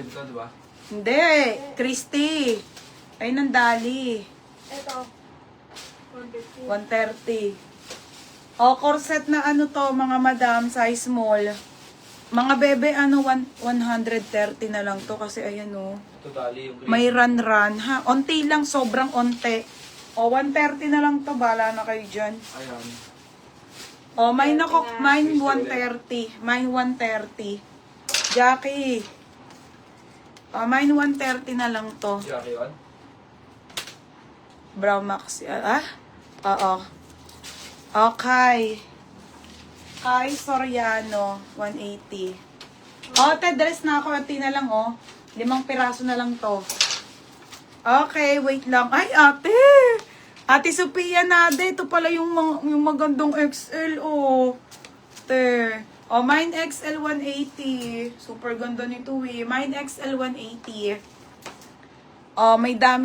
to, di ba? Hindi, Christy. Ay, nandali. Ito. 130. O, corset na ano to, mga madam, size small. Mga bebe, ano, 130 na lang to kasi ayan o. Ito dali yung green. May run-run. Ha? Onti lang, sobrang onti. O, 130 na lang to. Bala na kayo dyan. Ayan. O, mine 130. Mine 130. Jackie. O, mine 130 na lang to. Jackie yun? Brown Max. Oo. Okay. Kai Soriano, 180. O, te, dress na ako. Ati na lang, o. 5 piraso na lang to. Okay, wait lang. Ay, ate! Ate Sophia Nade, ito pala yung magandang XL, oh. Te. Oh, mine XL 180. Super ganda nito, eh. Mine XL 180. Oh, may dami